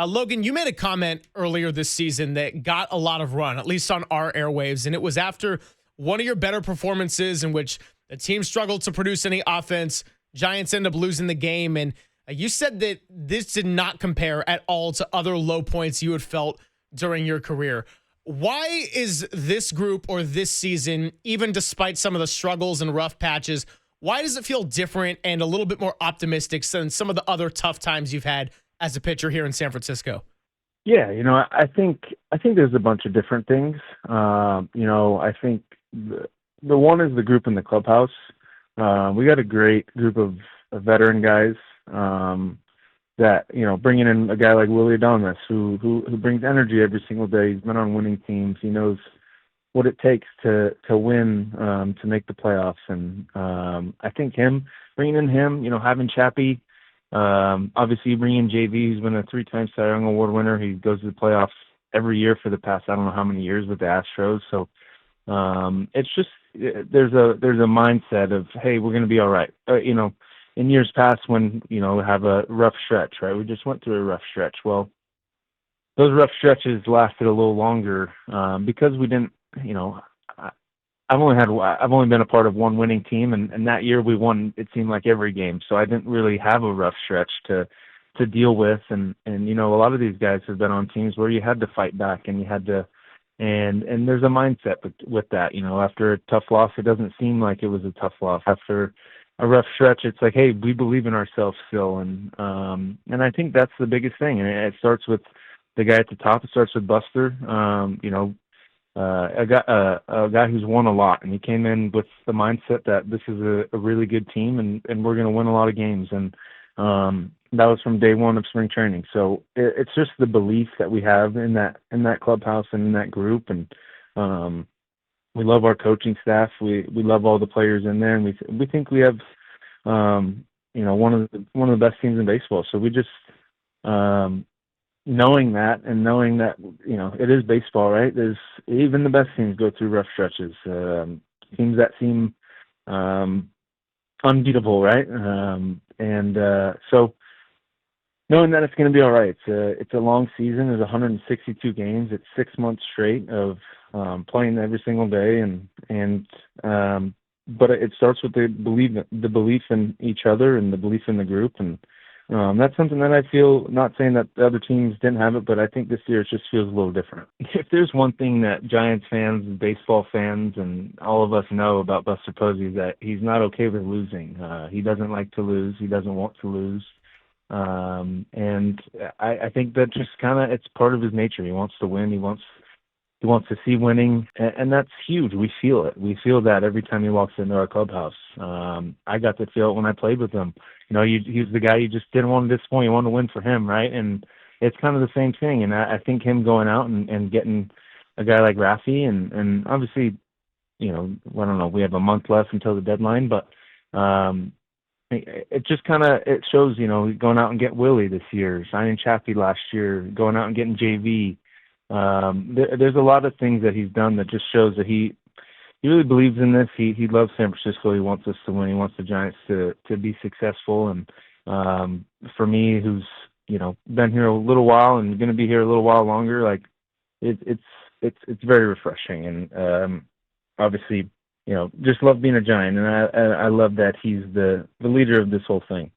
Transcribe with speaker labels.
Speaker 1: Logan, you made a comment earlier this season that got a lot of run, at least on our airwaves, and it was after one of your better performances in which the team struggled to produce any offense. Giants end up losing the game, and you said that this did not compare at all to other low points you had felt during your career. Why is this group or this season, even despite some of the struggles and rough patches, why does it feel different and a little bit more optimistic than some of the other tough times you've had as a pitcher here in San Francisco?
Speaker 2: Yeah, I think there's a bunch of different things. I think the one is the group in the clubhouse. We got a great group of veteran guys that bringing in a guy like Willie Adames who brings energy every single day. He's been on winning teams. He knows what it takes to win, to make the playoffs. And I think bringing in him, having Chappie. Obviously, bringing JV, who's been a 3-time Cy Young Award winner. He goes to the playoffs every year for the past I don't know how many years with the Astros. So it's just there's a mindset of, hey, we're going to be all right. In years past when have a rough stretch, right? We just went through a rough stretch. Well, those rough stretches lasted a little longer because we didn't. I've only been a part of one winning team, and that year we won, it seemed like every game. So I didn't really have a rough stretch to deal with. And a lot of these guys have been on teams where you had to fight back and you had to, and there's a mindset with that. After a tough loss, it doesn't seem like it was a tough loss. After a rough stretch, it's like, hey, we believe in ourselves still. And I think that's the biggest thing. And it starts with the guy at the top. It starts with Buster. A guy who's won a lot, and he came in with the mindset that this is a really good team, and we're going to win a lot of games. And that was from day one of spring training. So it's just the belief that we have in that clubhouse and in that group. And we love our coaching staff. We love all the players in there, and we think we have one of the best teams in baseball. So we just knowing that it is baseball, right? There's even the best teams go through rough stretches. Teams that seem unbeatable, right? So knowing that it's going to be all right. It's a long season. There's 162 games. It's 6 months straight of playing every single day, but it starts with the belief in each other and the belief in the group. And that's something that I feel, not saying that the other teams didn't have it, but I think this year it just feels a little different. If there's one thing that Giants fans and baseball fans and all of us know about Buster Posey, is that he's not okay with losing. He doesn't like to lose. He doesn't want to lose. And I think that just it's part of his nature. He wants to win. He wants to see winning, and that's huge. We feel it. We feel that every time he walks into our clubhouse. I got to feel it when I played with him. He was the guy you just didn't want to disappoint. You wanted to win for him, right? And it's kind of the same thing. And I think him going out and getting a guy like Rafi, and obviously, I don't know, we have a month left until the deadline, but it just it shows, going out and get Willie this year, signing Chappie last year, going out and getting JV. There's a lot of things that he's done that just shows that he really believes in this. He loves San Francisco. He wants us to win. He wants the Giants to be successful. And for me, who's been here a little while and going to be here a little while longer, like it's very refreshing. And obviously, just love being a Giant. And I love that he's the leader of this whole thing.